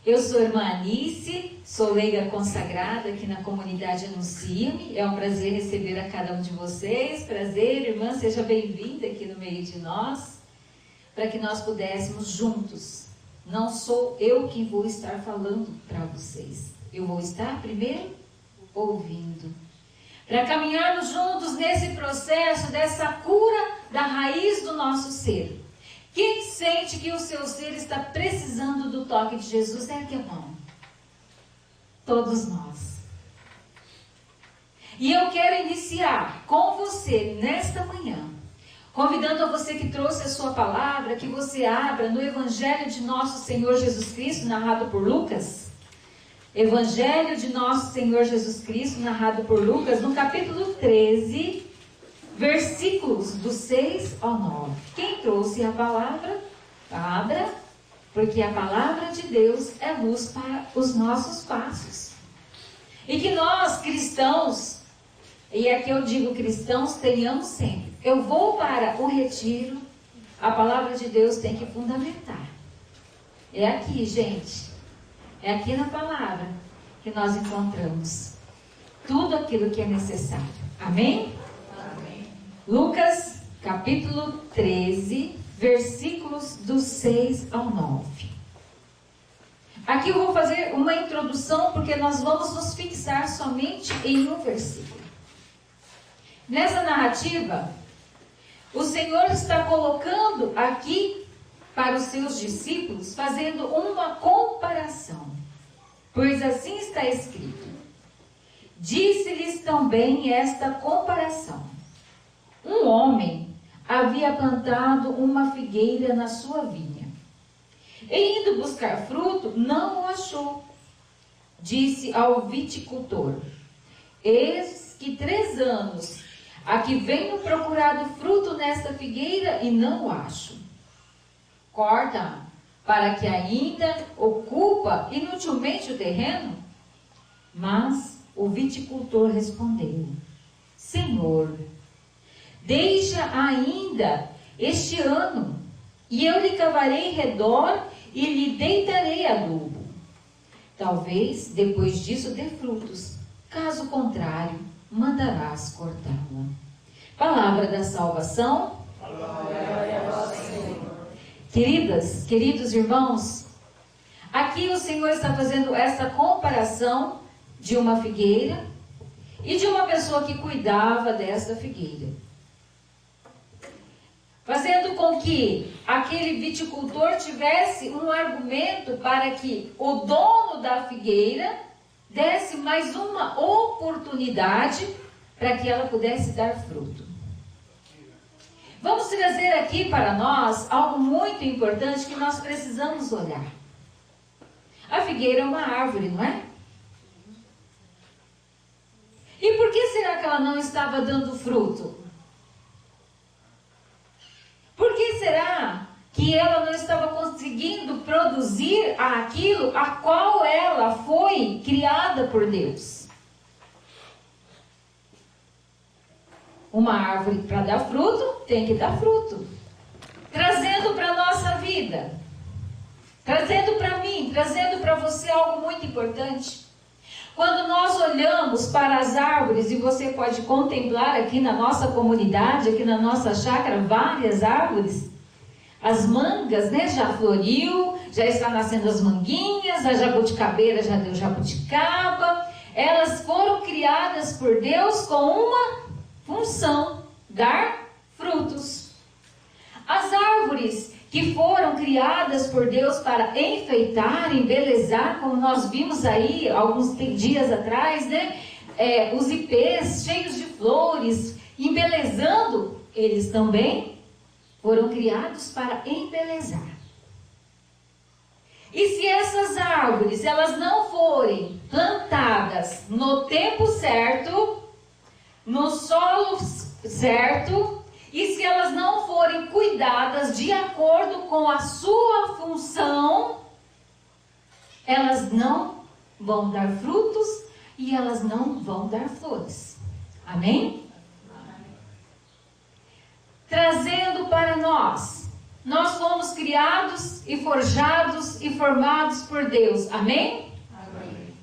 Eu sou a irmã Anice, sou leiga consagrada aqui na comunidade Anuncia-me. É um prazer receber a cada um de vocês. Prazer, irmã, seja bem-vinda aqui no meio de nós, para que nós pudéssemos juntos. Não sou eu quem vou estar falando para vocês. Eu vou estar primeiro ouvindo. Para caminharmos juntos nesse processo dessa cura da raiz do nosso ser. Quem sente que o seu ser está precisando do toque de Jesus, ergue a mão. Todos nós. E eu quero iniciar com você nesta manhã, convidando a você que trouxe a sua palavra, que você abra no Evangelho de nosso Senhor Jesus Cristo, narrado por Lucas. Evangelho de nosso Senhor Jesus Cristo, narrado por Lucas, no capítulo 13, versículos do 6 ao 9. Quem trouxe a palavra, abra, porque a palavra de Deus é luz para os nossos passos. E que nós, cristãos, e aqui eu digo cristãos, tenhamos sempre. Eu vou para o retiro, a palavra de Deus tem que fundamentar. É aqui, gente. É aqui na palavra que nós encontramos tudo aquilo que é necessário. Amém? Lucas, capítulo 13, versículos do 6 ao 9. Aqui eu vou fazer uma introdução, porque nós vamos nos fixar somente em um versículo. Nessa narrativa, o Senhor está colocando aqui para os seus discípulos, fazendo uma comparação. Pois assim está escrito: disse-lhes também esta comparação. Um homem havia plantado uma figueira na sua vinha. E indo buscar fruto, não o achou. Disse ao viticultor: eis que 3 anos aqui venho procurado fruto nesta figueira e não o acho. Corta, para que ainda ocupa inutilmente o terreno? Mas o viticultor respondeu: Senhor, deixa ainda este ano, e eu lhe cavarei em redor e lhe deitarei adubo. Talvez depois disso dê frutos, caso contrário, mandarás cortá-la. Palavra da salvação. Glória a vós, Senhor. Queridas, queridos irmãos, aqui o Senhor está fazendo essa comparação de uma figueira e de uma pessoa que cuidava dessa figueira. Fazendo com que aquele viticultor tivesse um argumento para que o dono da figueira desse mais uma oportunidade para que ela pudesse dar fruto. Vamos trazer aqui para nós algo muito importante que nós precisamos olhar. A figueira é uma árvore, não é? E por que será que ela não estava dando fruto? Por que será que ela não estava conseguindo produzir aquilo a qual ela foi criada por Deus? Uma árvore, para dar fruto, tem que dar fruto. Trazendo para a nossa vida, trazendo para mim, trazendo para você algo muito importante. Quando nós olhamos para as árvores, e você pode contemplar aqui na nossa comunidade, aqui na nossa chácara, várias árvores. As mangas, né, já floriu, já está nascendo as manguinhas, a jabuticabeira já deu jabuticaba. Elas foram criadas por Deus com uma função: dar frutos. As árvores que foram criadas por Deus para enfeitar, embelezar, como nós vimos aí alguns dias atrás, né? Os ipês cheios de flores, embelezando, eles também foram criados para embelezar. E se essas árvores, elas não forem plantadas no tempo certo, no solo certo, e se elas não forem cuidadas de acordo com a sua função, elas não vão dar frutos e elas não vão dar flores. Amém? Trazendo para nós Nós fomos criados e forjados e formados por Deus. Amém? Amém.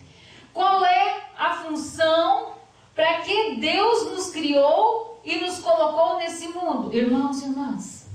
Qual é a função para que Deus nos criou e nos colocou nesse mundo? Irmãos e irmãs,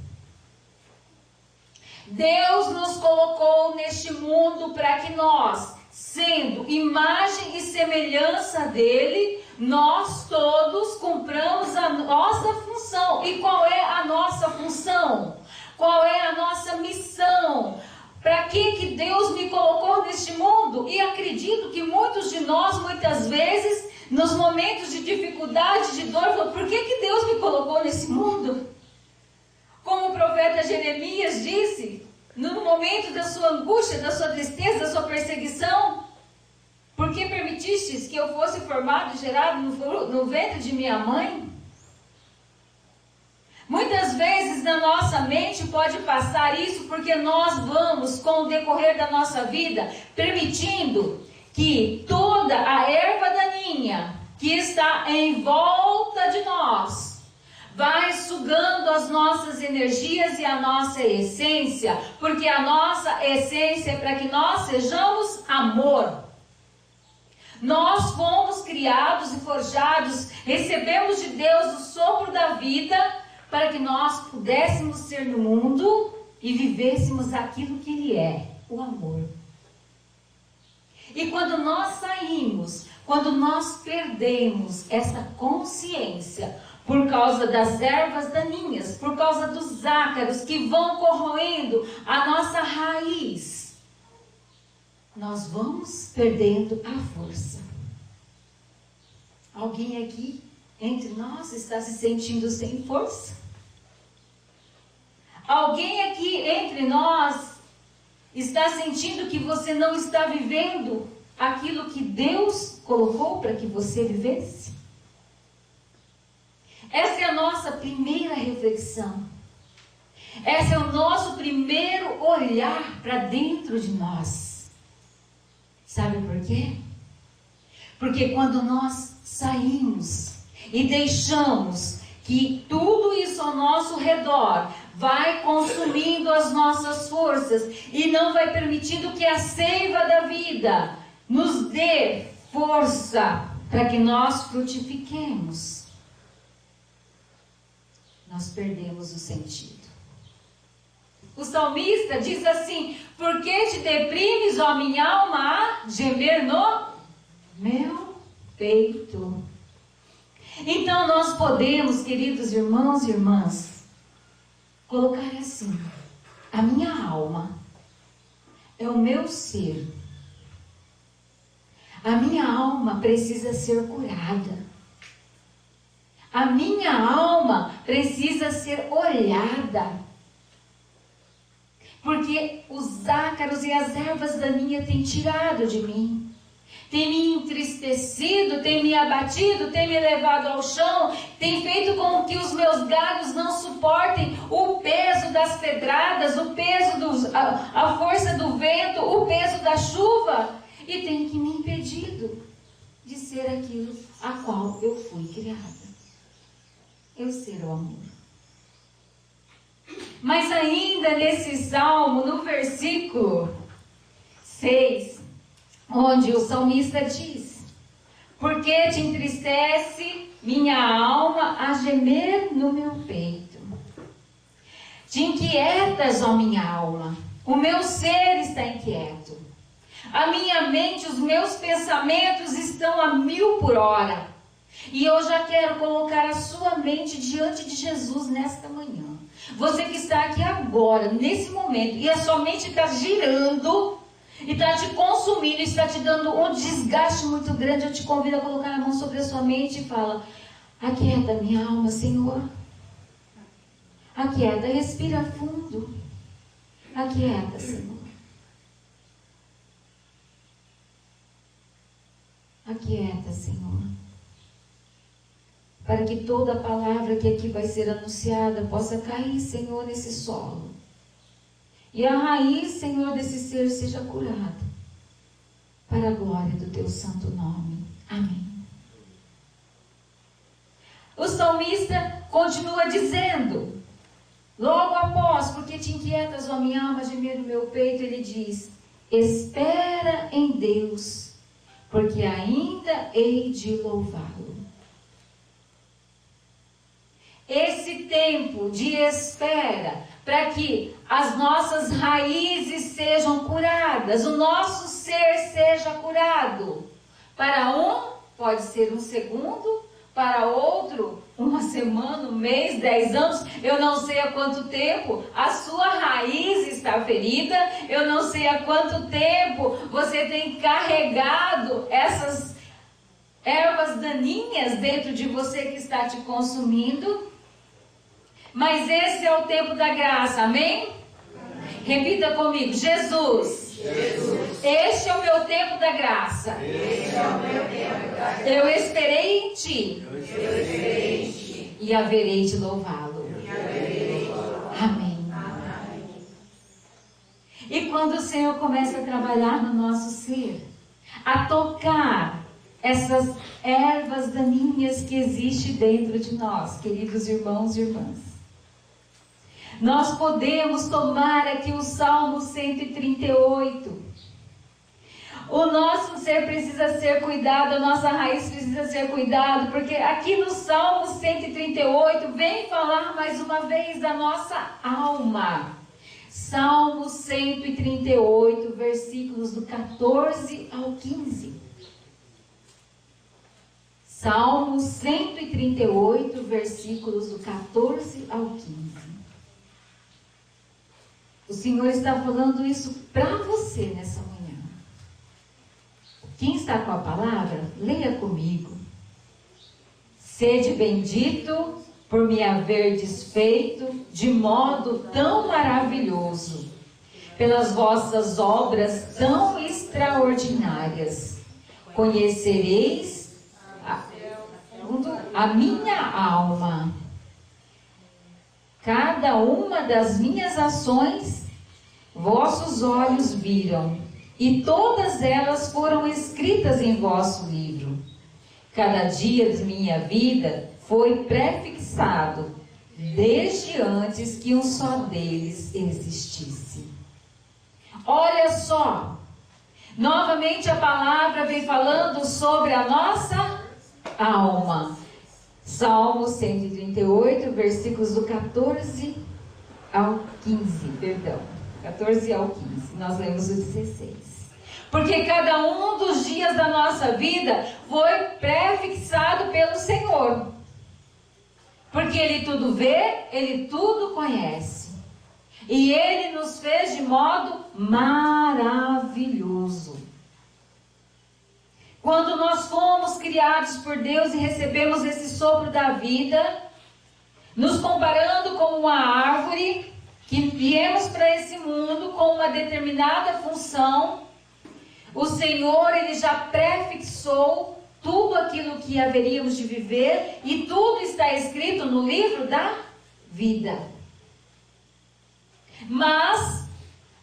Deus nos colocou neste mundo para que nós, sendo imagem e semelhança dele, nós todos cumpramos a nossa função. E qual é a nossa função? Qual é a nossa missão? Para que Deus me colocou neste mundo? E acredito que muitos de nós, muitas vezes, nos momentos de dificuldade, de dor, falam, por que Deus me colocou nesse mundo? Como o profeta Jeremias disse, no momento da sua angústia, da sua tristeza, da sua perseguição, por que permitistes que eu fosse formado e gerado no ventre de minha mãe? Muitas vezes na nossa mente pode passar isso porque nós vamos, com o decorrer da nossa vida, permitindo que toda a erva daninha que está em volta de nós vai sugando as nossas energias e a nossa essência, porque a nossa essência é para que nós sejamos amor. Nós fomos criados e forjados, recebemos de Deus o sopro da vida, para que nós pudéssemos ser no mundo e vivêssemos aquilo que Ele é, o amor. E quando nós saímos, quando nós perdemos essa consciência, por causa das ervas daninhas, por causa dos ácaros que vão corroendo a nossa raiz, nós vamos perdendo a força. Alguém aqui entre nós está se sentindo sem força? Alguém aqui entre nós está sentindo que você não está vivendo aquilo que Deus colocou para que você vivesse? Essa é a nossa primeira reflexão. Esse é o nosso primeiro olhar para dentro de nós. Sabe por quê? Porque quando nós saímos e deixamos que tudo isso ao nosso redor vai consumindo as nossas forças e não vai permitindo que a seiva da vida nos dê força para que nós frutifiquemos, nós perdemos o sentido. O salmista diz assim: por que te deprimes, ó minha alma, a gemer no meu peito? Então nós podemos, queridos irmãos e irmãs, colocar assim: a minha alma é o meu ser. A minha alma precisa ser curada. A minha alma precisa ser olhada. Porque os ácaros e as ervas daninhas têm tirado de mim. Tem me entristecido, tem me abatido, tem me levado ao chão, tem feito com que os meus galhos não suportem o peso das pedradas, o peso a força do vento, o peso da chuva, e tem que me impedido de ser aquilo a qual eu fui criada. Eu ser o amor. Mas ainda nesse salmo, no versículo 6, onde o salmista diz: por que te entristece minha alma a gemer no meu peito? Te inquietas, ó minha alma, o meu ser está inquieto. A minha mente, os meus pensamentos estão a 1000 por hora. E eu já quero colocar a sua mente diante de Jesus nesta manhã. Você que está aqui agora, nesse momento, e a sua mente está girando, e está te consumindo, está te dando um desgaste muito grande, eu te convido a colocar a mão sobre a sua mente e fala: aquieta minha alma, Senhor. Aquieta, respira fundo. Aquieta, Senhor. Aquieta, Senhor. Para que toda a palavra que aqui vai ser anunciada possa cair, Senhor, nesse solo. E a raiz, Senhor, desse ser seja curada. Para a glória do teu santo nome. Amém. O salmista continua dizendo, logo após, porque que te inquietas, ó minha alma, gemer no meu peito, ele diz: espera em Deus, porque ainda hei de louvá-lo. Esse tempo de espera, para que as nossas raízes sejam curadas, o nosso ser seja curado. Para um, pode ser um segundo, para outro, uma semana, um mês, 10 anos, eu não sei há quanto tempo a sua raiz está ferida, eu não sei há quanto tempo você tem carregado essas ervas daninhas dentro de você que está te consumindo, mas esse é o tempo da graça, amém? Repita comigo: Jesus, este é o meu tempo da graça. Eu esperei em ti. E haverei de louvá-lo. Amém. E quando o Senhor começa a trabalhar no nosso ser, a tocar essas ervas daninhas que existem dentro de nós, queridos irmãos e irmãs, nós podemos tomar aqui o Salmo 138. O nosso ser precisa ser cuidado, a nossa raiz precisa ser cuidado, porque aqui no Salmo 138 vem falar mais uma vez da nossa alma. Salmo 138, versículos do 14 ao 15. Salmo 138, versículos do 14 ao 15. O Senhor está falando isso para você nessa manhã. Quem está com a palavra, leia comigo. Sede bendito por me haver desfeito de modo tão maravilhoso, pelas vossas obras tão extraordinárias. Conhecereis a minha alma. Cada uma das minhas ações vossos olhos viram, e todas elas foram escritas em vosso livro. Cada dia de minha vida foi prefixado, desde antes que um só deles existisse. Olha só, novamente a palavra vem falando sobre a nossa alma. Salmo 138, versículos do 14 ao 15, perdão. 14 ao 15, nós lemos o 16. Porque cada um dos dias da nossa vida foi prefixado pelo Senhor. Porque Ele tudo vê, Ele tudo conhece. E Ele nos fez de modo maravilhoso. Quando nós fomos criados por Deus e recebemos esse sopro da vida, nos comparando com uma árvore, que viemos para esse mundo com uma determinada função, o Senhor, Ele já prefixou tudo aquilo que haveríamos de viver, e tudo está escrito no livro da vida. Mas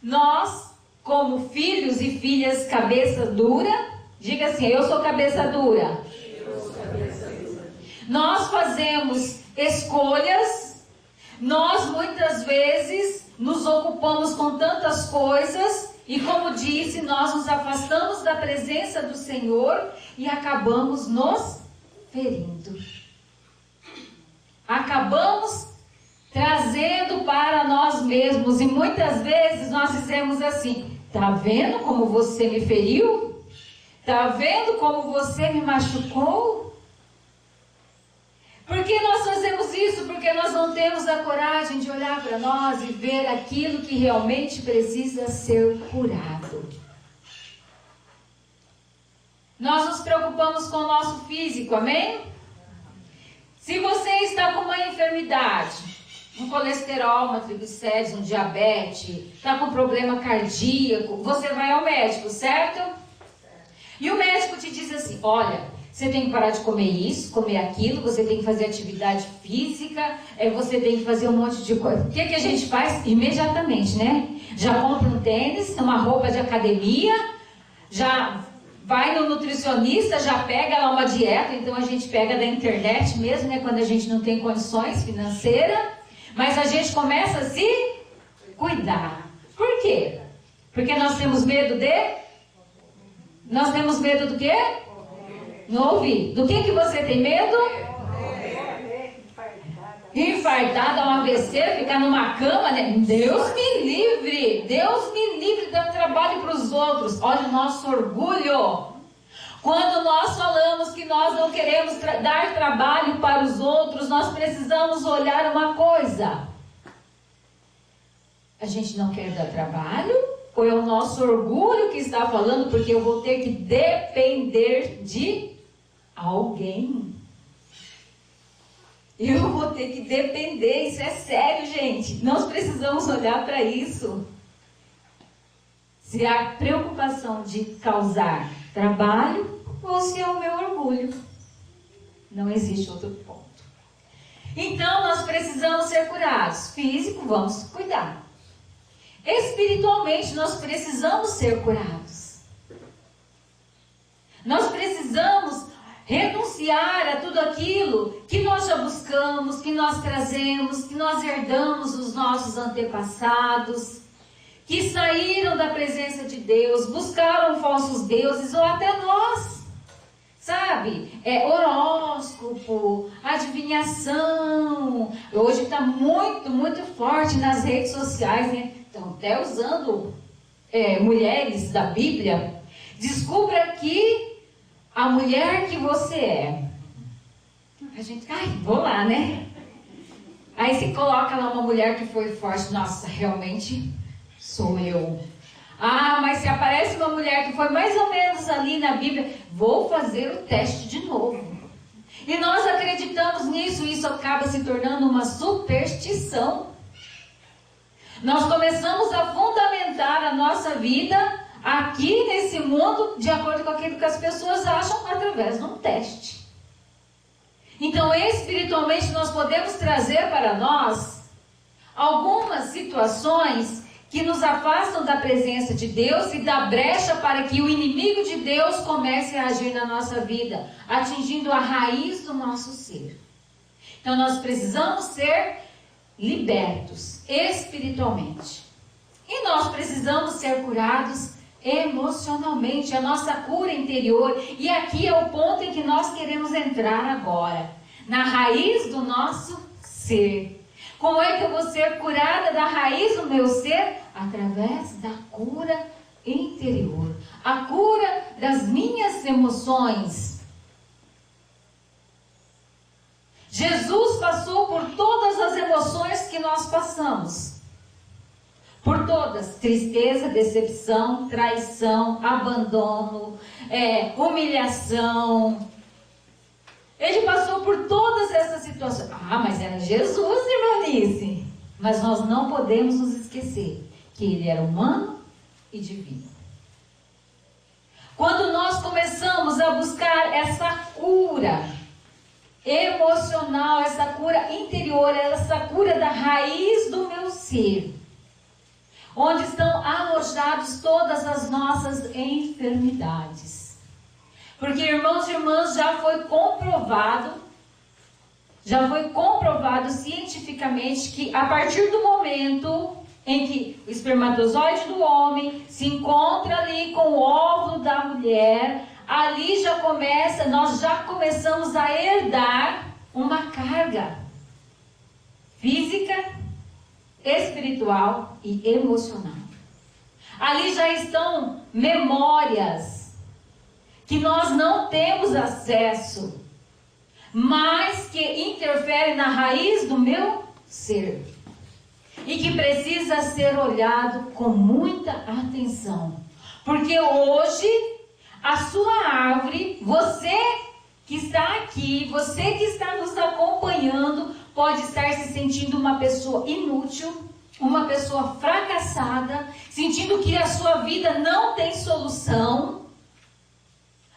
nós, como filhos e filhas cabeça dura, diga assim: eu sou cabeça dura. Nós fazemos escolhas, nós muitas vezes nos ocupamos com tantas coisas, e como disse, nós nos afastamos da presença do Senhor e acabamos nos ferindo. Acabamos trazendo para nós mesmos, e muitas vezes nós dizemos assim: tá vendo como você me feriu? Tá vendo como você me machucou? Por que nós fazemos isso? Porque nós não temos a coragem de olhar para nós e ver aquilo que realmente precisa ser curado. Nós nos preocupamos com o nosso físico, amém? Se você está com uma enfermidade, um colesterol, uma triglicérides, um diabetes, está com problema cardíaco, você vai ao médico, certo? E o médico te diz assim: olha, você tem que parar de comer isso, comer aquilo, você tem que fazer atividade física, você tem que fazer um monte de coisa. O que a gente faz? Imediatamente, né? Já compra um tênis, uma roupa de academia, já vai no nutricionista, já pega lá uma dieta. Então a gente pega da internet mesmo, né? Quando a gente não tem condições financeiras, mas a gente começa a se cuidar. Por quê? Porque nós temos medo de... Nós temos medo do quê? Não ouvi. Do que você tem medo? Infartada, um AVC, ficar numa cama, né? Deus me livre de dar trabalho para os outros. Olha o nosso orgulho. Quando nós falamos que nós não queremos dar trabalho para os outros, nós precisamos olhar uma coisa. A gente não quer dar trabalho? Ou é o nosso orgulho que está falando, porque eu vou ter que depender de alguém? Eu vou ter que depender, isso é sério, gente. Nós precisamos olhar para isso. Se há preocupação de causar trabalho ou se é o meu orgulho. Não existe outro ponto. Então, nós precisamos ser curados. Físico, vamos cuidar. Espiritualmente, nós precisamos ser curados. Nós precisamos renunciar a tudo aquilo que nós já buscamos, que nós trazemos, que nós herdamos dos nossos antepassados, que saíram da presença de Deus, buscaram falsos deuses, ou até nós, sabe? Horóscopo, adivinhação. Hoje está muito forte nas redes sociais, né? Estão até usando mulheres da Bíblia. Descubra aqui a mulher que você é. A gente, vou lá, né? Aí se coloca lá uma mulher que foi forte. Nossa, realmente sou eu. Mas se aparece uma mulher que foi mais ou menos ali na Bíblia, vou fazer o teste de novo. E nós acreditamos nisso, e isso acaba se tornando uma superstição. Nós começamos a fundamentar a nossa vida aqui nesse mundo de acordo com aquilo que as pessoas acham através de um teste. Então, espiritualmente, nós podemos trazer para nós algumas situações que nos afastam da presença de Deus e da brecha para que o inimigo de Deus comece a agir na nossa vida, atingindo a raiz do nosso ser. Então, nós precisamos ser libertos espiritualmente. E nós precisamos ser curados emocionalmente, a nossa cura interior. E aqui é o ponto em que nós queremos entrar agora, na raiz do nosso ser. Como é que eu vou ser curada da raiz do meu ser? Através da cura interior, a cura das minhas emoções. Jesus passou por todas as emoções que nós passamos. Por todas: tristeza, decepção, traição, abandono, humilhação. Ele passou por todas essas situações. Mas era Jesus, irmã Nice. Mas nós não podemos nos esquecer que ele era humano e divino. Quando nós começamos a buscar essa cura emocional, essa cura interior, essa cura da raiz do meu ser, onde estão alojadas todas as nossas enfermidades. Porque, irmãos e irmãs, já foi comprovado cientificamente que a partir do momento em que o espermatozoide do homem se encontra ali com o óvulo da mulher, ali nós já começamos a herdar uma carga física, espiritual e emocional. Ali já estão memórias que nós não temos acesso, mas que interferem na raiz do meu ser e que precisa ser olhado com muita atenção, porque hoje a sua árvore, você que está aqui, você que está nos acompanhando, pode estar se sentindo uma pessoa inútil, uma pessoa fracassada, sentindo que a sua vida não tem solução.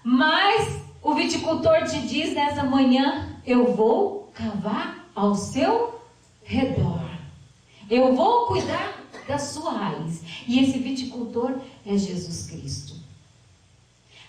Mas o viticultor te diz nessa manhã: eu vou cavar ao seu redor. Eu vou cuidar da sua raiz. E esse viticultor é Jesus Cristo.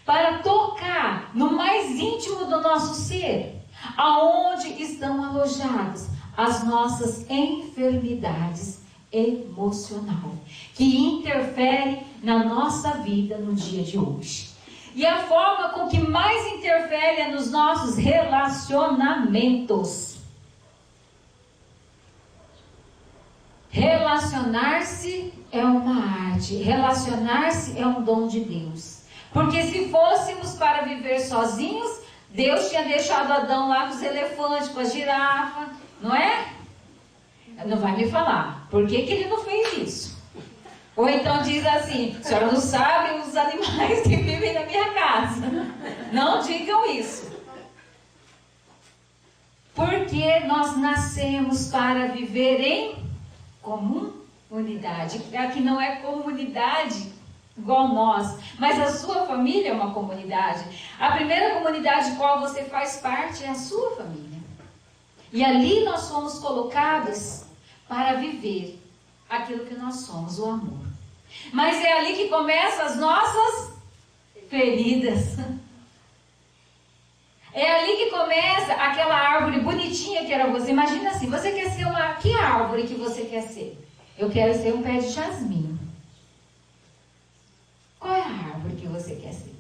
Para tocar no mais íntimo do nosso ser, aonde estão alojadas as nossas enfermidades emocional, que interfere na nossa vida no dia de hoje. E a forma com que mais interfere é nos nossos relacionamentos. Relacionar-se é uma arte, relacionar-se é um dom de Deus. Porque se fôssemos para viver sozinhos, Deus tinha deixado Adão lá com os elefantes, com a girafa, não é? Não vai me falar, por que ele não fez isso? Ou então diz assim, a senhora não sabe os animais que vivem na minha casa. Não digam isso. Porque nós nascemos para viver em comunidade. Aqui não é comunidade igual nós, mas a sua família é uma comunidade. A primeira comunidade de qual você faz parte é a sua família. E ali nós somos colocados para viver aquilo que nós somos, o amor. Mas é ali que começam as nossas feridas. É ali que começa aquela árvore bonitinha que era você. Imagina assim, você quer ser uma... Que árvore que você quer ser? Eu quero ser um pé de jasmim. Qual é a árvore que você quer ser?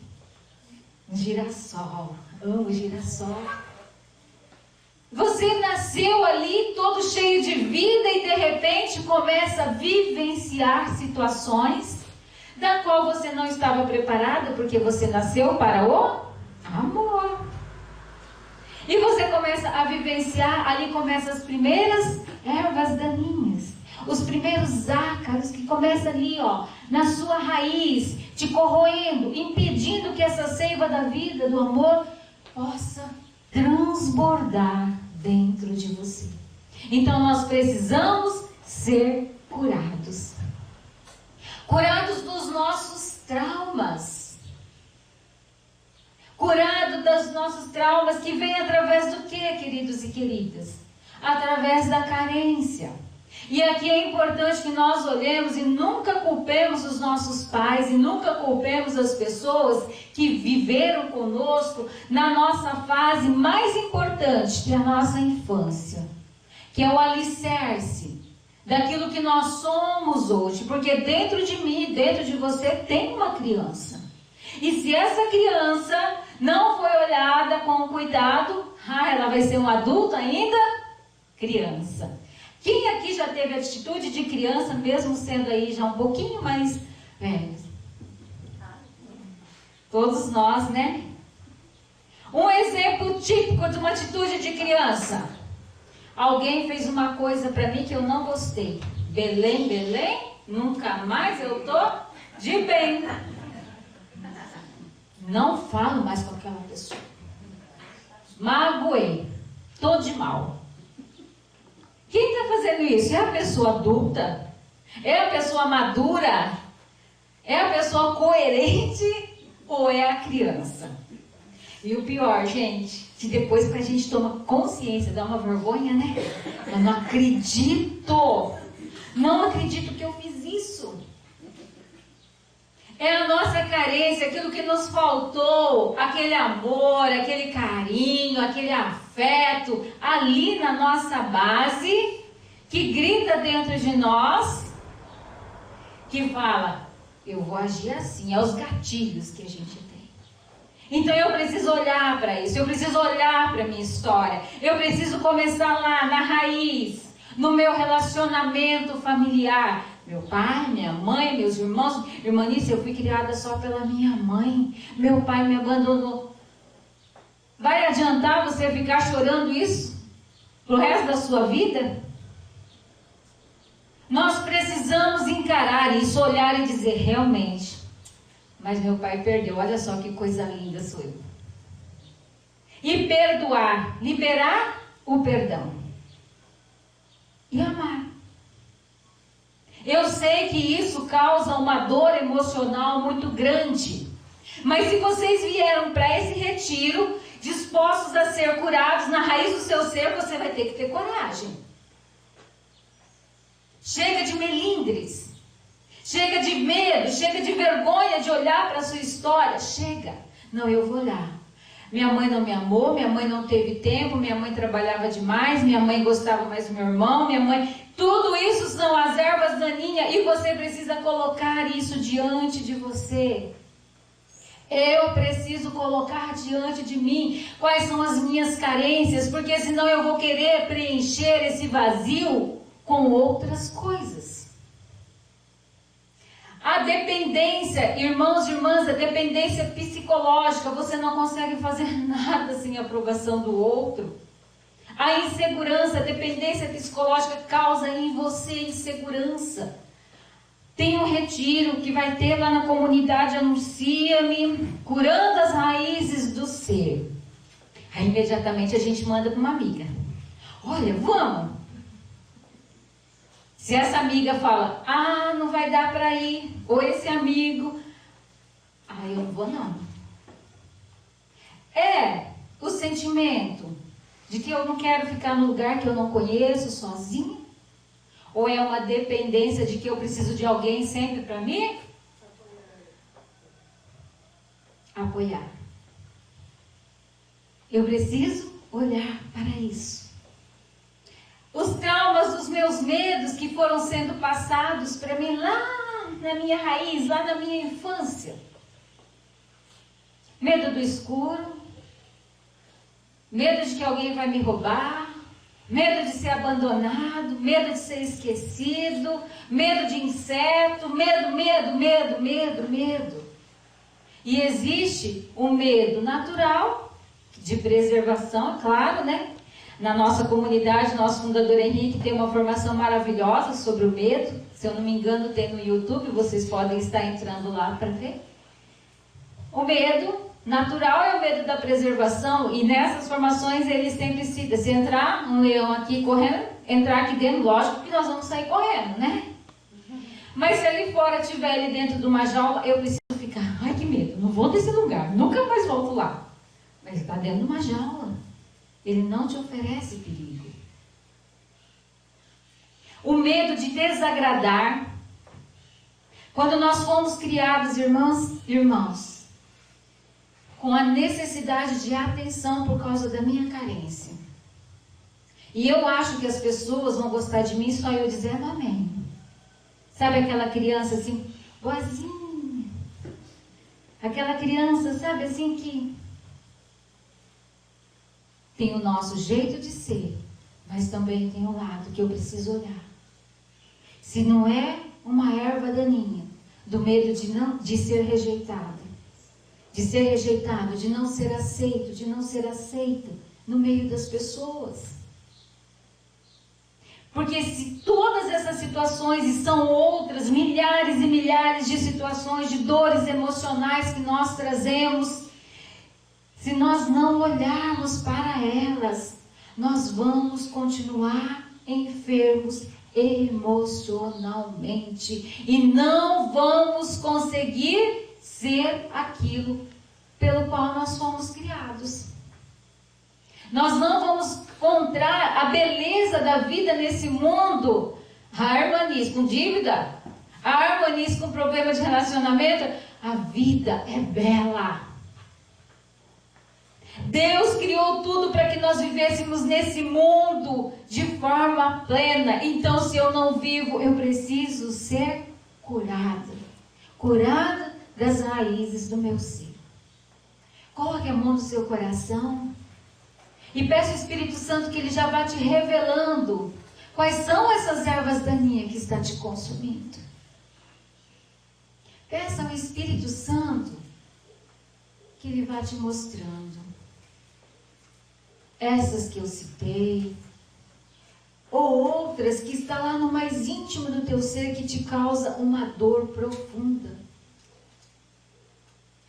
Um girassol. Amo girassol. Você nasceu ali todo cheio de vida e de repente começa a vivenciar situações da qual você não estava preparada, porque você nasceu para o amor. E você começa a vivenciar, ali começam as primeiras ervas daninhas, os primeiros ácaros que começam ali, ó, na sua raiz, te corroendo, impedindo que essa seiva da vida, do amor, possa transbordar dentro de você. Então nós precisamos ser curados. Curados dos nossos traumas. Curado dos nossos traumas que vem através do quê, queridos e queridas? Através da carência. E aqui é importante que nós olhemos e nunca culpemos os nossos pais e nunca culpemos as pessoas que viveram conosco na nossa fase mais importante, que é a nossa infância, que é o alicerce daquilo que nós somos hoje, porque dentro de mim, dentro de você tem uma criança. E se essa criança não foi olhada com cuidado, ela vai ser um adulto ainda criança. Quem aqui já teve atitude de criança, mesmo sendo aí já um pouquinho mais velhos? Todos nós, né? Um exemplo típico de uma atitude de criança. Alguém fez uma coisa para mim que eu não gostei. Belém, Belém, nunca mais eu tô de bem. Não falo mais com aquela pessoa. Magoei. Tô de mal. Quem está fazendo isso? É a pessoa adulta? É a pessoa madura? É a pessoa coerente? Ou é a criança? E o pior, gente, que depois que a gente toma consciência, dá uma vergonha, né? Eu não acredito. Não acredito que eu fiz isso. É a nossa carência, aquilo que nos faltou, aquele amor, aquele carinho, aquele afeto, ali na nossa base, que grita dentro de nós, que fala, eu vou agir assim, é os gatilhos que a gente tem. Então eu preciso olhar para isso, eu preciso olhar para a minha história, eu preciso começar lá na raiz, no meu relacionamento familiar. Meu pai, minha mãe, meus irmãos, irmanice, eu fui criada só pela minha mãe. Meu pai me abandonou. Vai adiantar você ficar chorando isso pro resto da sua vida? Nós precisamos encarar isso, olhar e dizer, realmente, mas meu pai perdeu, olha só que coisa linda sou eu. E perdoar, liberar o perdão. E amar. Eu sei que isso causa uma dor emocional muito grande. Mas se vocês vieram para esse retiro, dispostos a ser curados na raiz do seu ser, você vai ter que ter coragem. Chega de melindres. Chega de medo, chega de vergonha de olhar para a sua história. Chega. Não, eu vou olhar. Minha mãe não me amou, minha mãe não teve tempo, minha mãe trabalhava demais, minha mãe gostava mais do meu irmão, minha mãe... Tudo isso são as ervas daninha e você precisa colocar isso diante de você. Eu preciso colocar diante de mim quais são as minhas carências, porque senão eu vou querer preencher esse vazio com outras coisas. A dependência, irmãos e irmãs, a dependência psicológica, você não consegue fazer nada sem a aprovação do outro. A insegurança, a dependência psicológica causa em você insegurança. Tem um retiro que vai ter lá na comunidade Anuncia-me, curando as raízes do ser. Aí imediatamente a gente manda para uma amiga. Olha, vamos. Se essa amiga fala, não vai dar para ir, ou esse amigo, eu não vou não. É o sentimento de que eu não quero ficar num lugar que eu não conheço, sozinha? Ou é uma dependência de que eu preciso de alguém sempre para mim? Apoiar. Eu preciso olhar para isso. Os traumas dos meus medos que foram sendo passados para mim lá na minha raiz, lá na minha infância. Medo do escuro. Medo de que alguém vai me roubar. Medo de ser abandonado, medo de ser esquecido, medo de inseto, medo. E existe o medo natural, de preservação, é claro, né? Na nossa comunidade, nosso fundador Henrique tem uma formação maravilhosa sobre o medo. Se eu não me engano, tem no YouTube, vocês podem estar entrando lá para ver. O medo natural é o medo da preservação, e nessas formações ele sempre cita, se entrar um leão aqui correndo, entrar aqui dentro, lógico que nós vamos sair correndo, né? Mas se ali fora estiver ali dentro de uma jaula, eu preciso ficar, ai que medo, não vou desse lugar, nunca mais volto lá. Mas está dentro de uma jaula, ele não te oferece perigo. O medo de desagradar. Quando nós fomos criados, irmãos, com a necessidade de atenção por causa da minha carência. E eu acho que as pessoas vão gostar de mim só eu dizendo amém. Sabe aquela criança assim, boazinha? Aquela criança, sabe assim, que tem o nosso jeito de ser, mas também tem o lado que eu preciso olhar. Se não é uma erva daninha, do medo de ser rejeitado, de não ser aceito, de não ser aceita no meio das pessoas. Porque se todas essas situações, e são outras, milhares e milhares de situações, de dores emocionais que nós trazemos, se nós não olharmos para elas, nós vamos continuar enfermos emocionalmente e não vamos conseguir ser aquilo pelo qual nós fomos criados. Nós não vamos encontrar a beleza da vida nesse mundo. Harmonize com dívida, harmonize com problema de relacionamento. A vida é bela. Deus criou tudo para que nós vivêssemos nesse mundo de forma plena. Então, se eu não vivo, eu preciso ser curada. Curada das raízes do meu ser. Coloque a mão no seu coração e peça ao Espírito Santo que Ele já vá te revelando quais são essas ervas daninhas que está te consumindo. Peça ao Espírito Santo que Ele vá te mostrando essas que eu citei, ou outras que estão lá no mais íntimo do teu ser, que te causa uma dor profunda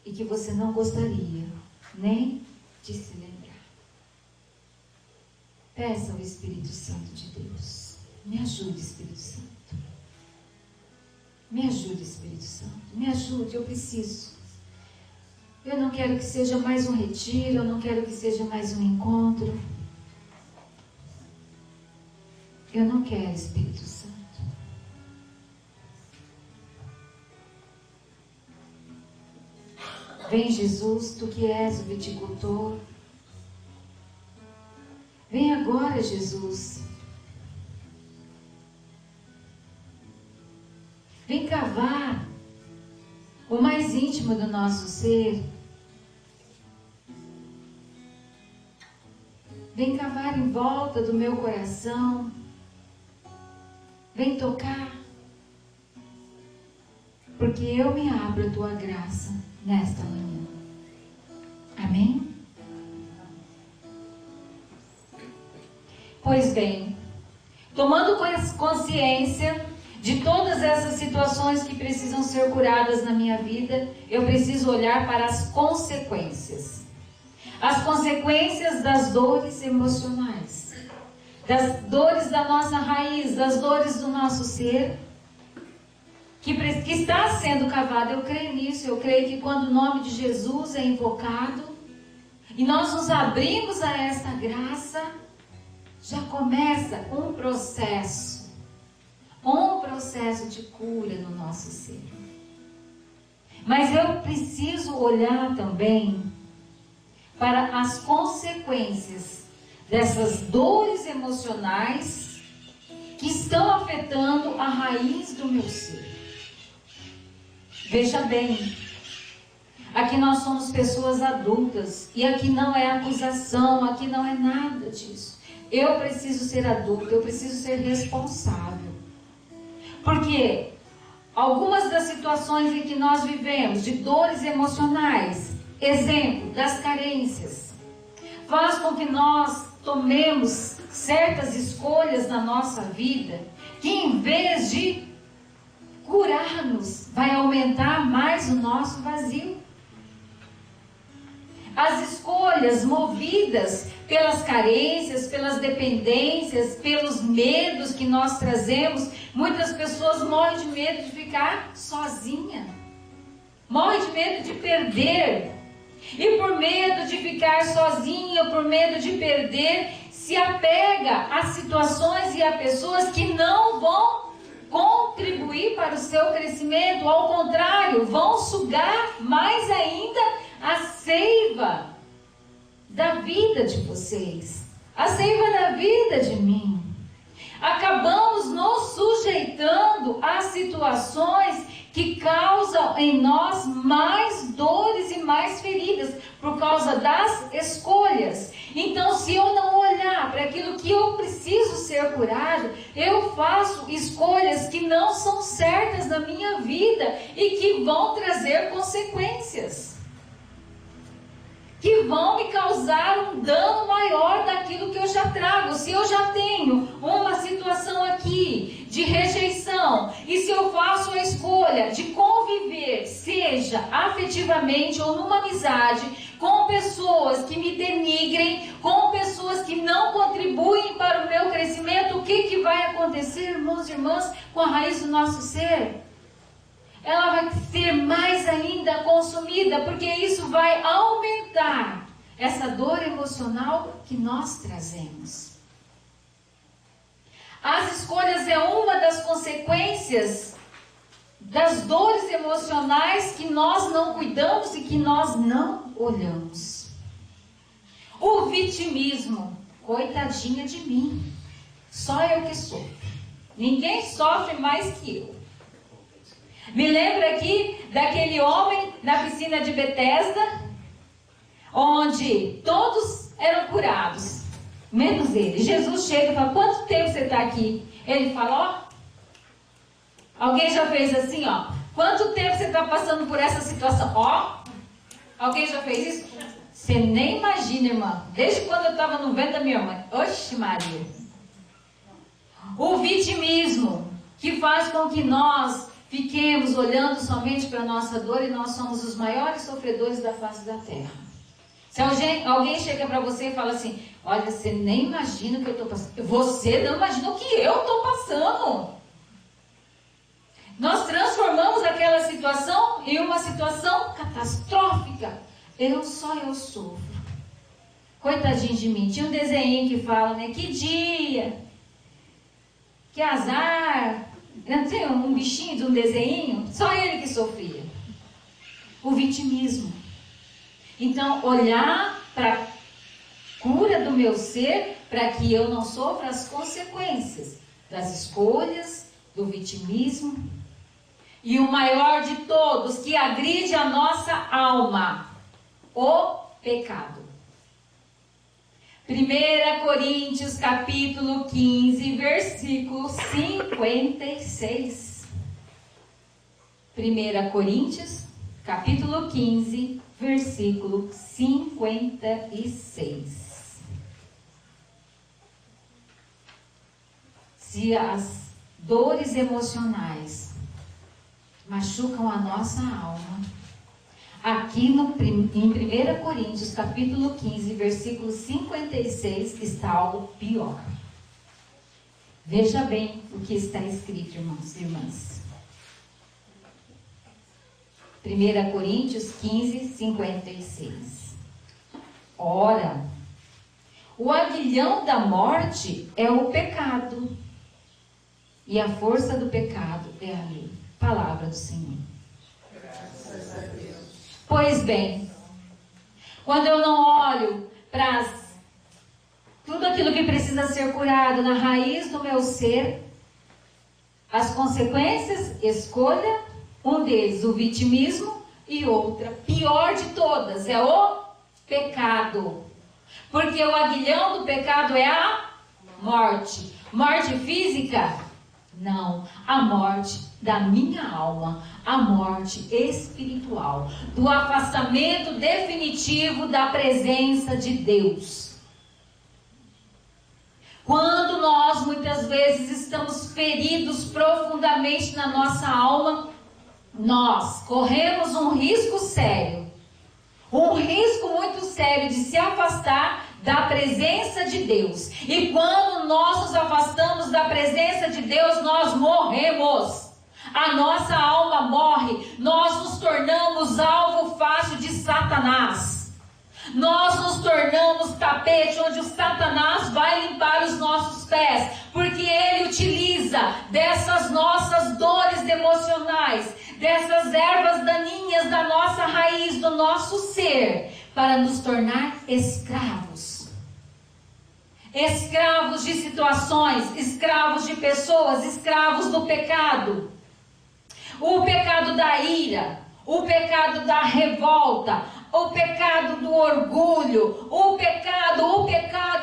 e que você não gostaria nem de se lembrar. Peça ao Espírito Santo de Deus. Me ajude, Espírito Santo. Me ajude, Espírito Santo. Me ajude, eu preciso. Eu não quero que seja mais um retiro, eu não quero que seja mais um encontro. Eu não quero, Espírito Santo. Vem, Jesus, tu que és o viticultor. Vem agora, Jesus. Vem cavar o mais íntimo do nosso ser. Vem cavar em volta do meu coração. Vem tocar. Porque eu me abro à tua graça nesta manhã. Amém? Pois bem, tomando consciência de todas essas situações que precisam ser curadas na minha vida, eu preciso olhar para as consequências. As consequências das dores emocionais, das dores da nossa raiz, das dores do nosso ser, que está sendo cavada. Eu creio nisso, eu creio que quando o nome de Jesus é invocado, e nós nos abrimos a esta graça, já começa um processo de cura no nosso ser. Mas eu preciso olhar também para as consequências dessas dores emocionais que estão afetando a raiz do meu ser. Veja bem, aqui nós somos pessoas adultas e aqui não é acusação, aqui não é nada disso. Eu preciso ser adulta, eu preciso ser responsável. Porque algumas das situações em que nós vivemos, de dores emocionais, exemplo das carências, faz com que nós tomemos certas escolhas na nossa vida, que em vez de curar-nos, vai aumentar mais o nosso vazio. As escolhas movidas pelas carências, pelas dependências, pelos medos que nós trazemos. Muitas pessoas morrem de medo de ficar sozinha, morrem de medo de perder, e por medo de ficar sozinha, por medo de perder, se apega a situações e a pessoas que não vão contribuir para o seu crescimento, ao contrário, vão sugar mais ainda a seiva da vida de vocês, a seiva da vida de mim. Acabamos nos sujeitando a situações que causam em nós mais dores e mais feridas por causa das escolhas. Então, se eu não olhar para aquilo que eu preciso ser curado, eu faço escolhas que não são certas na minha vida e que vão trazer consequências, que vão me causar um dano maior daquilo que eu já trago. Se eu já tenho uma situação aqui de rejeição, e se eu faço a escolha de conviver, seja afetivamente ou numa amizade, com pessoas que me denigrem, com pessoas que não contribuem para o meu crescimento, o que vai acontecer, irmãos e irmãs, com a raiz do nosso ser? Ela vai ser mais ainda consumida, porque isso vai aumentar essa dor emocional que nós trazemos. As escolhas é uma das consequências das dores emocionais que nós não cuidamos e que nós não olhamos. O vitimismo, coitadinha de mim, só eu que sofro. Ninguém sofre mais que eu. Me lembro aqui daquele homem na piscina de Betesda, onde todos eram curados, menos ele. Jesus chega e fala: quanto tempo você está aqui? Ele fala: ó, alguém já fez assim, ó, quanto tempo você está passando por essa situação? Ó, alguém já fez isso? Você nem imagina, irmã, desde quando eu estava no ventre da minha mãe. Oxe Maria. O vitimismo, que faz com que nós fiquemos olhando somente para a nossa dor, e nós somos os maiores sofredores da face da terra. Se alguém chega para você e fala assim: olha, você nem imagina o que eu estou passando. Você não imagina o que eu estou passando. Nós transformamos aquela situação em uma situação catastrófica. Só eu sofro. Coitadinho de mim. Tinha um desenho que fala, né? Que dia, que azar. Não tem um bichinho de um desenho? Só ele que sofria. O vitimismo. Então, olhar para a cura do meu ser, para que eu não sofra as consequências das escolhas, do vitimismo. E o maior de todos, que agride a nossa alma, o pecado. 1 Coríntios capítulo 15, versículo 56. 1 Coríntios capítulo 15, versículo 56. Se as dores emocionais machucam a nossa alma, aqui em 1 Coríntios capítulo 15, versículo 56, está algo pior. Veja bem o que está escrito, irmãos e irmãs. 1 Coríntios 15, 56. Ora, o aguilhão da morte é o pecado, e a força do pecado é a lei. Palavra do Senhor. Graças a Deus. Pois bem, quando eu não olho para tudo aquilo que precisa ser curado na raiz do meu ser, as consequências, escolha, um deles o vitimismo e outra, pior de todas, é o pecado. Porque o aguilhão do pecado é a morte. Morte física? Não, a morte da minha alma, a morte espiritual, do afastamento definitivo da presença de Deus. Quando nós muitas vezes estamos feridos profundamente na nossa alma, nós corremos um risco sério, um risco muito sério de se afastar da presença de Deus. E quando nós nos afastamos da presença de Deus, nós morremos. A nossa alma morre. Nós nos tornamos alvo fácil de Satanás. Nós nos tornamos tapete onde o Satanás vai limpar os nossos pés, porque ele utiliza dessas nossas dores emocionais, dessas ervas daninhas da nossa raiz, do nosso ser, para nos tornar escravos. Escravos de situações, escravos de pessoas, escravos do pecado. O pecado da ira, o pecado da revolta, o pecado do orgulho, o pecado,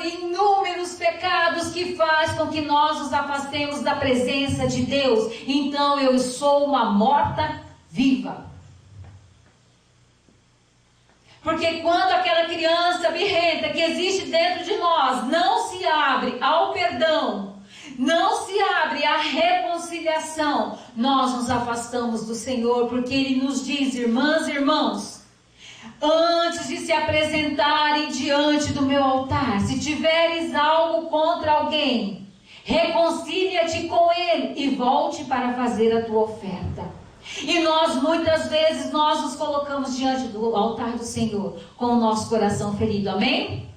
inúmeros pecados que faz com que nós nos afastemos da presença de Deus. Então eu sou uma morta viva. Porque quando aquela criança birrenta que existe dentro de nós não se abre ao perdão, não se abre à reconciliação, nós nos afastamos do Senhor, porque Ele nos diz, irmãs e irmãos, antes de se apresentarem diante do meu altar, se tiveres algo contra alguém, reconcilia-te com ele e volte para fazer a tua oferta. E nós muitas vezes nós nos colocamos diante do altar do Senhor com o nosso coração ferido, amém? Amém.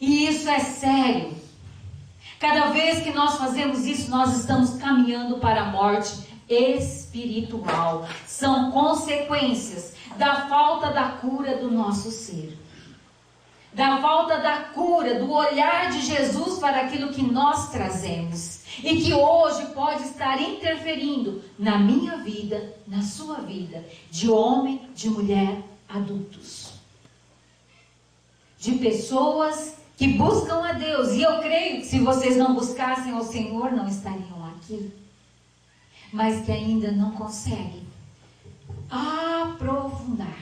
E isso é sério. Cada vez que nós fazemos isso, nós estamos caminhando para a morte espiritual. São consequências da falta da cura do nosso ser, da falta da cura, do olhar de Jesus para aquilo que nós trazemos, e que hoje pode estar interferindo na minha vida, na sua vida, de homem, de mulher, adultos, de pessoas que buscam a Deus. E eu creio que se vocês não buscassem ao Senhor, não estariam aqui, mas que ainda não conseguem aprofundar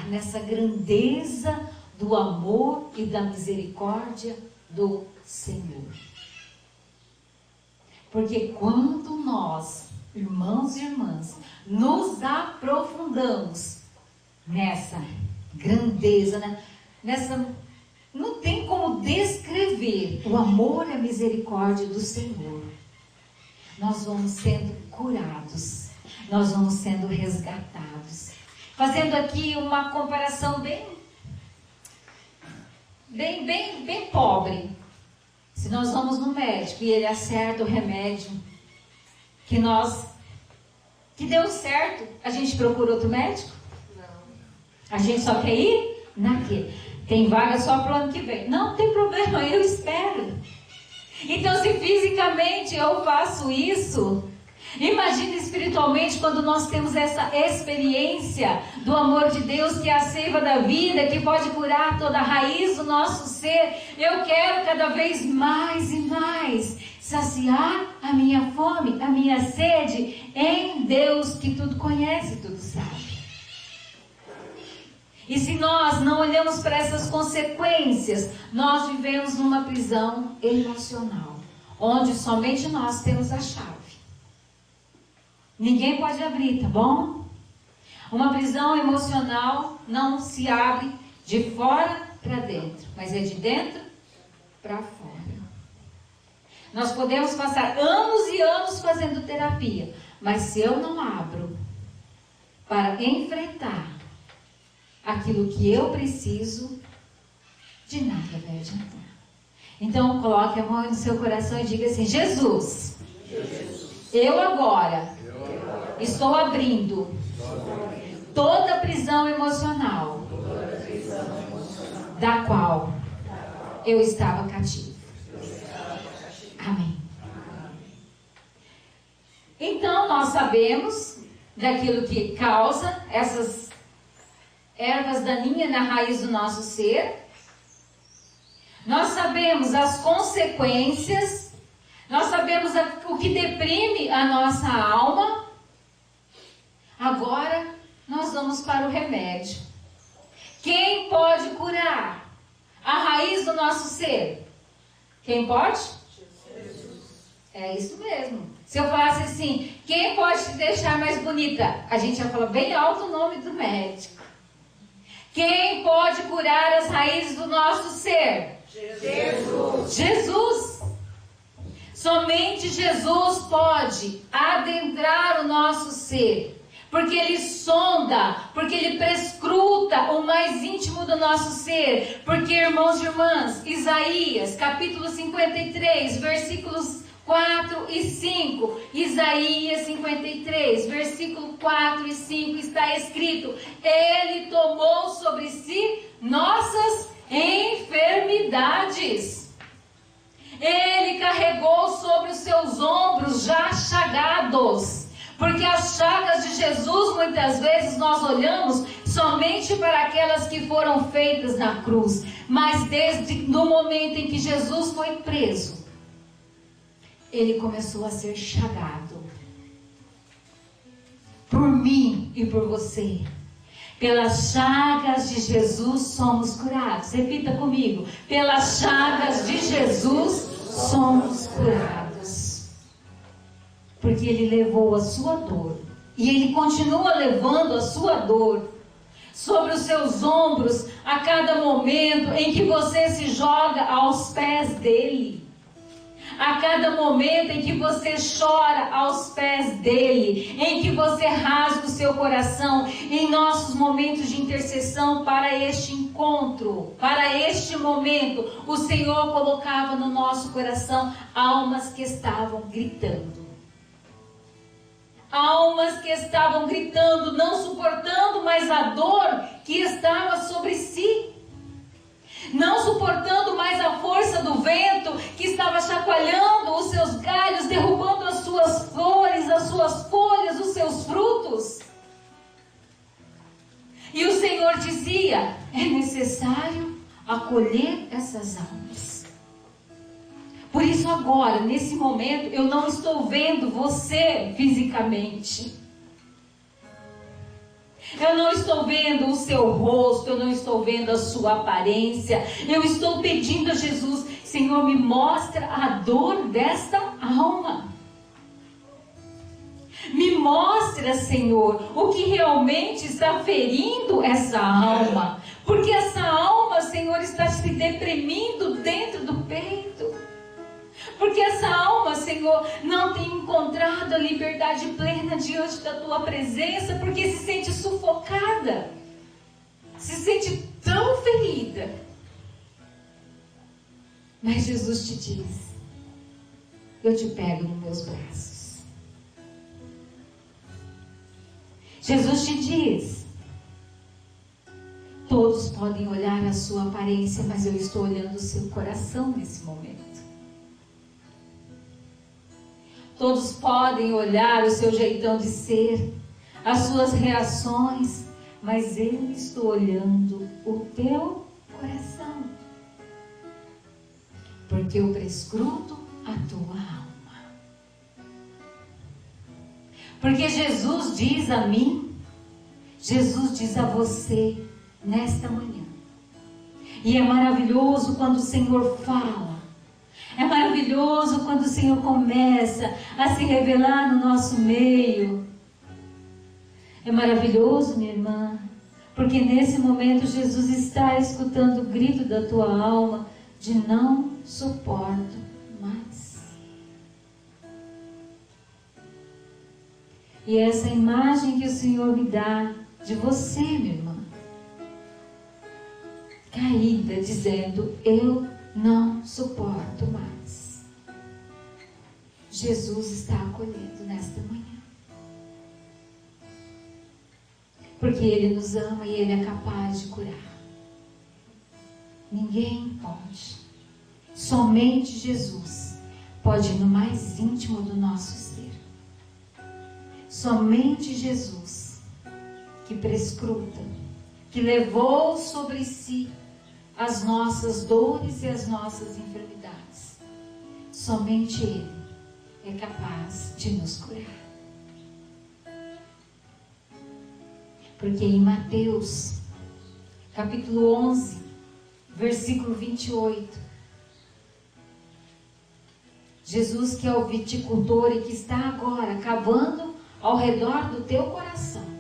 nessa grandeza do amor e da misericórdia do Senhor. Porque quando nós, irmãos e irmãs, nos aprofundamos nessa grandeza, não tem como descrever o amor e a misericórdia do Senhor. Nós vamos sendo curados, nós vamos sendo resgatados. Fazendo aqui uma comparação bem pobre. Se nós vamos no médico e ele acerta o remédio que deu certo, a gente procura outro médico? Não. A gente só quer ir naquele. Tem vaga só para o ano que vem. Não tem problema, eu espero. Então, se fisicamente eu faço isso, imagine espiritualmente quando nós temos essa experiência do amor de Deus, que é a seiva da vida, que pode curar toda a raiz do nosso ser. Eu quero cada vez mais e mais saciar a minha fome, a minha sede em Deus, que tudo conhece, tudo sabe. E se nós não olhamos para essas consequências, nós vivemos numa prisão emocional, onde somente nós temos a chave. Ninguém pode abrir, tá bom? Uma prisão emocional não se abre de fora para dentro, mas é de dentro para fora. Nós podemos passar anos e anos fazendo terapia, mas se eu não abro para enfrentar aquilo que eu preciso, de nada vai adiantar. Então coloque a mão no seu coração e diga assim: Jesus, eu agora estou abrindo toda prisão emocional da qual eu estava cativo. Amém. Então nós sabemos daquilo que causa essas ervas daninhas na raiz do nosso ser. Nós sabemos as consequências. Nós sabemos o que deprime a nossa alma. Agora nós vamos para o remédio. Quem pode curar a raiz do nosso ser? Quem pode? Jesus. É isso mesmo. Se eu falasse assim, quem pode te deixar mais bonita? A gente ia falar bem alto o nome do médico. Quem pode curar as raízes do nosso ser? Jesus. Jesus. Somente Jesus pode adentrar o nosso ser. Porque Ele sonda, porque Ele prescruta o mais íntimo do nosso ser. Porque, irmãos e irmãs, Isaías, capítulo 53, versículos 4 e 5. Isaías 53, versículo 4 e 5 está escrito: Ele tomou sobre si nossas enfermidades. Ele carregou sobre os seus ombros já chagados. Porque as chagas de Jesus, muitas vezes, nós olhamos somente para aquelas que foram feitas na cruz. Mas desde o momento em que Jesus foi preso, Ele começou a ser chagado. Por mim e por você. Pelas chagas de Jesus somos curados. Repita comigo. Pelas chagas de Jesus somos curados. Porque Ele levou a sua dor. E Ele continua levando a sua dor sobre os seus ombros a cada momento em que você se joga aos pés dEle. A cada momento em que você chora aos pés dEle, em que você rasga o seu coração, em nossos momentos de intercessão para este encontro, para este momento, o Senhor colocava no nosso coração almas que estavam gritando. Almas que estavam gritando, não suportando mais a dor que estava sobre si. Não suportando mais a força do vento que estava chacoalhando os seus galhos, derrubando as suas flores, as suas folhas, os seus frutos. E o Senhor dizia: é necessário acolher essas almas. Por isso agora, nesse momento, eu não estou vendo você fisicamente. Eu não estou vendo o seu rosto, eu não estou vendo a sua aparência. Eu estou pedindo a Jesus: Senhor, me mostra a dor desta alma. Me mostra, Senhor, o que realmente está ferindo essa alma. Porque essa alma, Senhor, está se deprimindo dentro do peito. Porque essa alma, Senhor, não tem encontrado a liberdade plena diante da Tua presença, porque se sente sufocada, se sente tão ferida. Mas Jesus te diz: eu te pego nos meus braços. Jesus te diz: todos podem olhar a sua aparência, mas eu estou olhando o seu coração nesse momento. todos podem olhar o seu jeitão de ser, as suas reações, mas eu estou olhando o teu coração, porque eu prescruto a tua alma. Porque Jesus diz a mim, Jesus diz a você nesta manhã. E é maravilhoso quando o Senhor fala. É maravilhoso quando o Senhor começa a se revelar no nosso meio. É maravilhoso, minha irmã, porque nesse momento Jesus está escutando o grito da tua alma de não suporto mais. E essa imagem que o Senhor me dá de você, minha irmã, caída, dizendo, eu não suporto mais. Jesus está acolhendo nesta manhã. Porque Ele nos ama e Ele é capaz de curar. Ninguém pode. Somente Jesus pode ir no mais íntimo do nosso ser. Somente Jesus, que prescruta, que levou sobre si as nossas dores e as nossas enfermidades. Somente Ele é capaz de nos curar. Porque em Mateus, capítulo 11, versículo 28, Jesus, que é o viticultor e que está agora cavando ao redor do teu coração.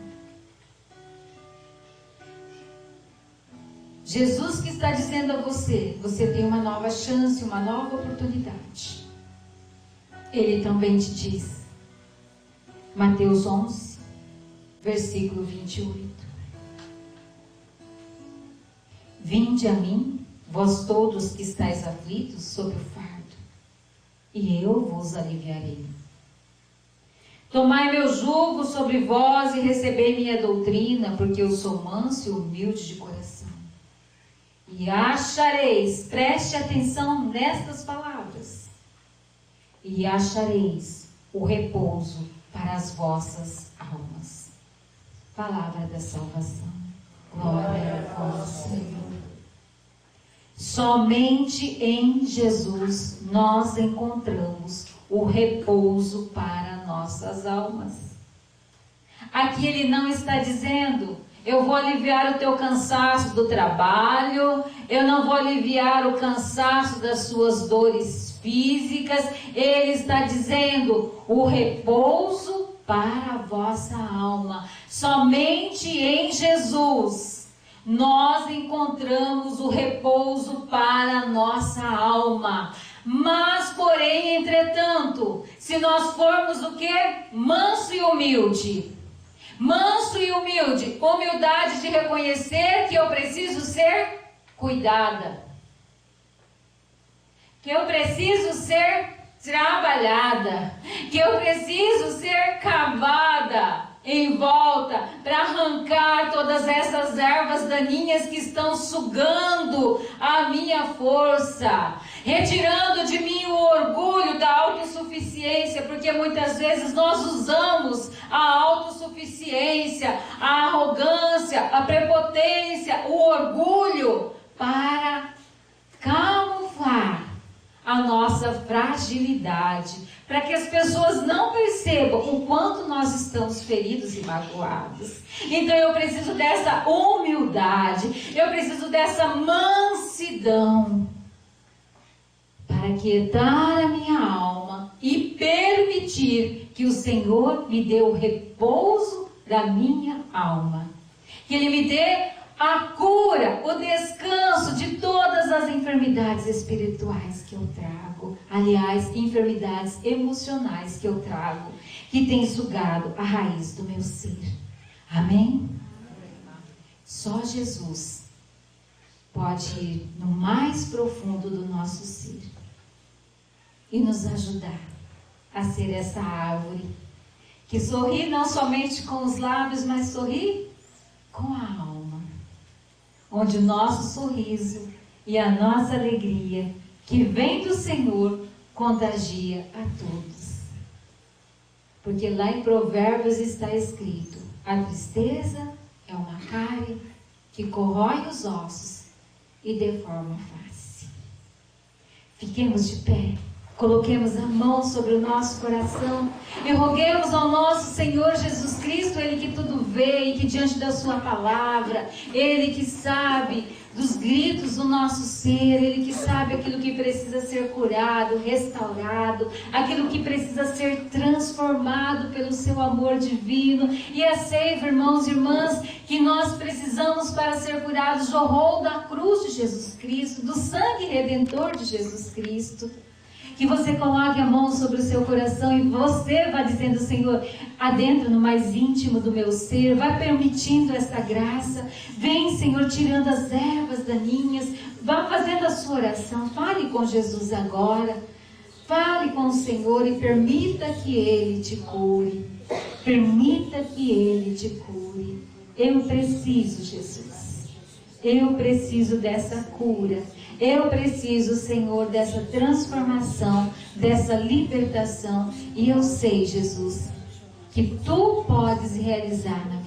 Jesus que está dizendo a você, você tem uma nova chance, uma nova oportunidade. Ele também te diz, Mateus 11, versículo 28. Vinde a mim, vós todos que estáis aflitos sob o fardo, e eu vos aliviarei. Tomai meu jugo sobre vós e recebei minha doutrina, porque eu sou manso e humilde de coração. E achareis, preste atenção nestas palavras, e achareis o repouso para as vossas almas. Palavra da salvação. Glória a vós, Senhor. Somente em Jesus nós encontramos o repouso para nossas almas. Aqui Ele não está dizendo, eu vou aliviar o teu cansaço do trabalho, eu não vou aliviar o cansaço das suas dores físicas. Ele está dizendo, o repouso para a vossa alma. Somente em Jesus nós encontramos o repouso para a nossa alma. Mas, porém, entretanto, se nós formos o quê? Manso e humilde. Manso e humilde. Humildade de reconhecer que eu preciso ser cuidada. Que eu preciso ser trabalhada, que eu preciso ser cavada em volta para arrancar todas essas ervas daninhas que estão sugando a minha força, retirando de mim o orgulho da autossuficiência, porque muitas vezes nós usamos a autossuficiência, a arrogância, a prepotência, o orgulho para camuflar a nossa fragilidade, para que as pessoas não percebam o quanto nós estamos feridos e magoados. Então eu preciso dessa humildade, eu preciso dessa mansidão, para quietar a minha alma e permitir que o Senhor me dê o repouso da minha alma, que Ele me dê a cura, o descanso de todas as enfermidades espirituais que eu trago. Aliás, enfermidades emocionais que eu trago, que tem sugado a raiz do meu ser. Amém? Só Jesus pode ir no mais profundo do nosso ser e nos ajudar a ser essa árvore que sorri não somente com os lábios, mas sorri com a alma. Onde o nosso sorriso e a nossa alegria, que vem do Senhor, contagia a todos. Porque lá em Provérbios está escrito: a tristeza é uma cárie que corrói os ossos e deforma a face. Fiquemos de pé, coloquemos a mão sobre o nosso coração e roguemos ao nosso Senhor Jesus Cristo, Ele que tudo vê e que diante da sua palavra, Ele que sabe dos gritos do nosso ser, Ele que sabe aquilo que precisa ser curado, restaurado, aquilo que precisa ser transformado pelo seu amor divino. E é certo, irmãos e irmãs, que nós precisamos para ser curados do rol da cruz de Jesus Cristo, do sangue redentor de Jesus Cristo. Que você coloque a mão sobre o seu coração e você vai dizendo: Senhor, adentra no mais íntimo do meu ser, vai permitindo essa graça. Vem, Senhor, tirando as ervas daninhas. Vá fazendo a sua oração. Fale com Jesus agora. Fale com o Senhor e permita que Ele te cure. Permita que Ele te cure. Eu preciso, Jesus. Eu preciso dessa cura. Eu preciso, Senhor, dessa transformação, dessa libertação. E eu sei, Jesus, que Tu podes realizar na